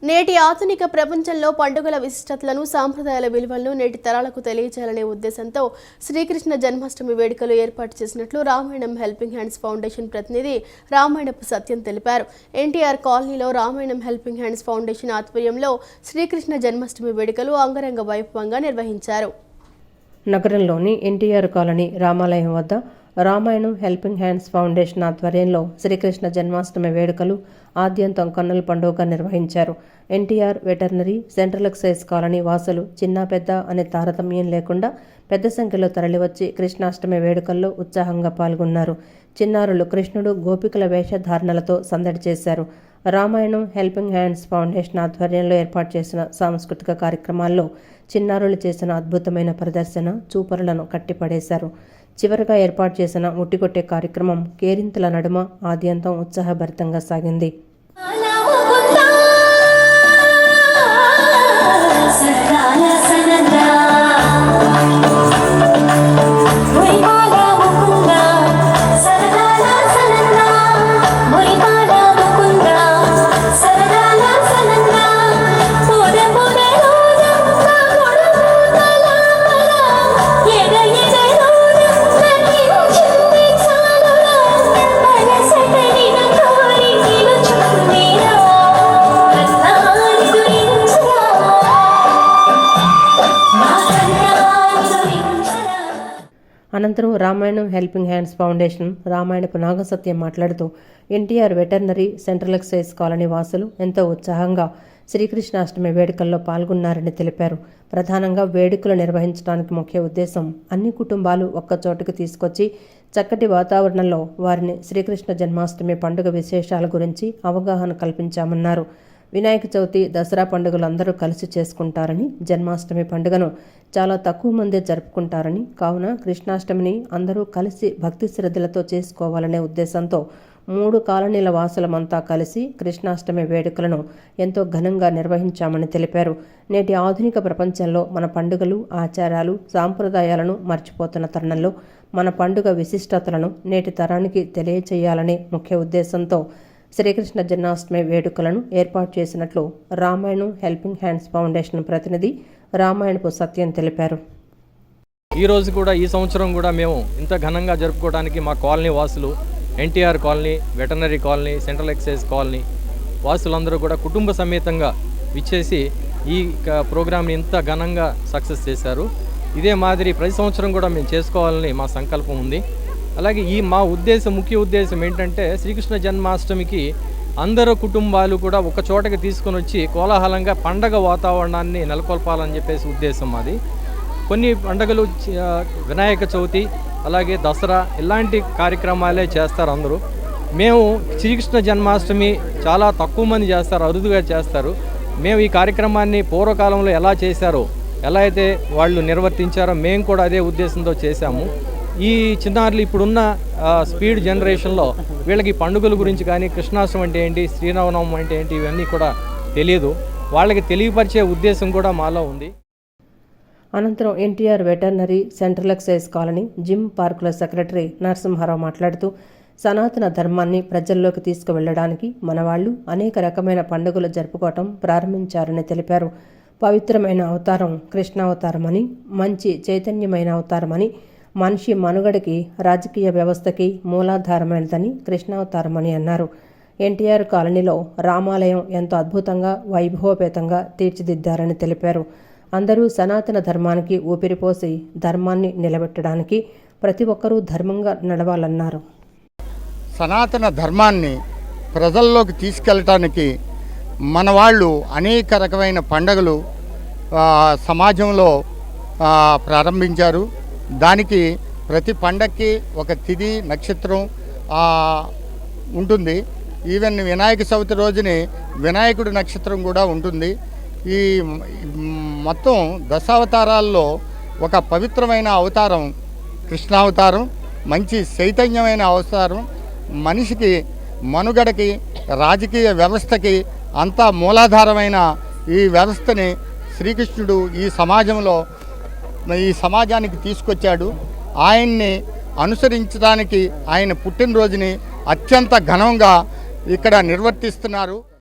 నేటి ఆధునిక ప్రపంచంలో పండుగల విశిష్టతలను సాంప్రదాయాల విలువలను నేటి తరాలకు తెలియజేయాలనే ఉద్దేశంతో శ్రీకృష్ణ జన్మాష్టమి వేడుకలు ఏర్పాటు చేసినట్లు రామాయణం హెల్పింగ్ హ్యాండ్స్ ఫౌండేషన్ ప్రతినిధి రామాయణపు సత్యం తెలిపారు. ఎన్టీఆర్ కాలనీలో రామాయణం హెల్పింగ్ హ్యాండ్స్ ఫౌండేషన్ ఆధ్వర్యంలో శ్రీకృష్ణ జన్మాష్టమి వేడుకలు అంగరంగ వైభవంగా నిర్వహించారు. నగరంలోని ఎన్టీఆర్ కాలనీ రామాలయం వద్ద రామాయణం హెల్పింగ్ హ్యాండ్స్ ఫౌండేషన్ ఆధ్వర్యంలో శ్రీకృష్ణ జన్మాష్టమి వేడుకలు ఆద్యంతం కన్నుల పండుగగా నిర్వహించారు. NTR veterinary central excise colony వాసులు చిన్న పెద్ద అనే తారతమ్యం లేకుండా పెద్ద సంఖ్యలో తరలివచ్చి కృష్ణాష్టమి వేడుకల్లో ఉత్సాహంగా పాల్గొన్నారు. చిన్నారులు కృష్ణుడు గోపికల వేషధారణలతో సందడి చేశారు. రామాయణం హెల్పింగ్ హ్యాండ్స్ ఫౌండేషన్ ఆధ్వర్యంలో ఏర్పాటు చేసిన సాంస్కృతిక కార్యక్రమాల్లో చిన్నారులు చేసిన అద్భుతమైన ప్రదర్శన చూపరులను కట్టిపడేశారు. చివరగా ఏర్పాటు చేసిన ఉట్టికొట్టే కార్యక్రమం కేరింతల నడుమ ఆద్యంతం ఉత్సాహభరితంగా సాగింది. అనంతరం Ramayanam helping hands foundation Ramayanapu Nagasatyam మాట్లాడుతూ NTR veterinary central excise colony వాసులు ఎంతో ఉత్సాహంగా శ్రీకృష్ణాష్టమి వేడుకల్లో పాల్గొన్నారని తెలిపారు. ప్రధానంగా వేడుకలు నిర్వహించడానికి ముఖ్య ఉద్దేశం అన్ని కుటుంబాలు ఒక్కచోటుకు తీసుకొచ్చి చక్కటి వాతావరణంలో వారిని శ్రీకృష్ణ జన్మాష్టమి పండుగ విశేషాల గురించి అవగాహన కల్పించామన్నారు. వినాయక చవితి, దసరా పండుగలు అందరూ కలిసి చేసుకుంటారని, జన్మాష్టమి పండుగను చాలా తక్కువ మందే జరుపుకుంటారని, కావున కృష్ణాష్టమిని అందరూ కలిసి భక్తి శ్రద్ధలతో చేసుకోవాలనే ఉద్దేశంతో 3 కాలనీల వాసులమంతా కలిసి కృష్ణాష్టమి వేడుకలను ఎంతో ఘనంగా నిర్వహించామని తెలిపారు. నేటి ఆధునిక ప్రపంచంలో మన పండుగలు, ఆచారాలు, సాంప్రదాయాలను మర్చిపోతున్న తరుణంలో మన పండుగ విశిష్టతలను నేటి తరానికి తెలియచేయాలనే ముఖ్య ఉద్దేశంతో శ్రీకృష్ణ జన్మాష్టమి వేడుకలను ఏర్పాటు చేసినట్లు రామాయణం హెల్పింగ్ హ్యాండ్స్ ఫౌండేషన్ ప్రతినిధి రామాయణపు సత్యం తెలిపారు. ఈ సంవత్సరం కూడా మేము ఇంత ఘనంగా జరుపుకోవడానికి మా కాలనీ వాసులు, NTR colony, veterinary colony, central excise colony వాసులందరూ కూడా కుటుంబ సమేతంగా విచ్చేసి ఈ ప్రోగ్రామ్ని ఇంత ఘనంగా సక్సెస్ చేశారు. ఇదే మాదిరి ప్రతి సంవత్సరం కూడా మేము చేసుకోవాలని మా సంకల్పం ఉంది. అలాగే మా ముఖ్య ఉద్దేశం ఏంటంటే శ్రీకృష్ణ జన్మాష్టమికి అందరూ కుటుంబాలు కూడా ఒక చోటకి తీసుకొని వచ్చి కోలాహలంగా పండగ వాతావరణాన్ని నెలకొల్పాలని చెప్పేసి ఉద్దేశం మాది. కొన్ని పండుగలు వినాయక చవితి, అలాగే దసరా ఇలాంటి కార్యక్రమాలే చేస్తారు అందరూ. మేము శ్రీకృష్ణ జన్మాష్టమి చాలా తక్కువ మంది చేస్తారు, అరుదుగా చేస్తారు. మేము ఈ కార్యక్రమాన్ని పూర్వకాలంలో ఎలా చేశారో, ఎలా అయితే వాళ్ళు నిర్వర్తించారో మేము కూడా అదే ఉద్దేశంతో చేశాము. ఈ చిన్నారులు ఇప్పుడున్న స్పీడ్ జనరేషన్లో వీళ్ళకి పండుగల గురించి కానీ, కృష్ణాష్టమి అంటే ఏంటి, శ్రీరామనవమి అంటే ఏంటి, ఇవన్నీ కూడా తెలియదు. వాళ్ళకి తెలియపరిచే ఉద్దేశం కూడా మాలో ఉంది. అనంతరం NTR veterinary central excise colony gym పార్కుల సెక్రటరీ నరసింహారావు మాట్లాడుతూ సనాతన ధర్మాన్ని ప్రజల్లోకి తీసుకువెళ్లడానికి మనవాళ్లు అనేక రకమైన పండుగలు జరుపుకోవటం ప్రారంభించారని తెలిపారు. పవిత్రమైన అవతారం కృష్ణావతారమని, మంచి చైతన్యమైన అవతారమని, మనిషి మనుగడకి, రాజకీయ వ్యవస్థకి మూలాధారమైనదని కృష్ణావతారమని అన్నారు. ఎన్టీఆర్ కాలనీలో రామాలయం ఎంతో అద్భుతంగా, వైభవపేతంగా తీర్చిదిద్దారని తెలిపారు. అందరూ సనాతన ధర్మానికి ఊపిరిపోసి ధర్మాన్ని నిలబెట్టడానికి ప్రతి ఒక్కరూ ధర్మంగా నడవాలన్నారు. సనాతన ధర్మాన్ని ప్రజల్లోకి తీసుకెళ్ళటానికి మన వాళ్ళు అనేక రకమైన పండుగలు సమాజంలో ప్రారంభించారు. దానికి ప్రతి పండక్కి ఒక తిథి, నక్షత్రం ఉంటుంది. ఈవెన్ వినాయక చవితి రోజుని వినాయకుడి నక్షత్రం కూడా ఉంటుంది. ఈ మొత్తం దశావతారాల్లో ఒక పవిత్రమైన అవతారం కృష్ణావతారం, మంచి చైతన్యమైన అవతారం, మనిషికి మనుగడకి, రాజకీయ వ్యవస్థకి అంతా మూలాధారమైన ఈ వ్యవస్థని శ్రీకృష్ణుడు ఈ సమాజానికి తీసుకొచ్చాడు. ఆయన్ని అనుసరించడానికి ఆయన పుట్టినరోజుని అత్యంత ఘనంగా ఇక్కడ నిర్వర్తిస్తున్నారు.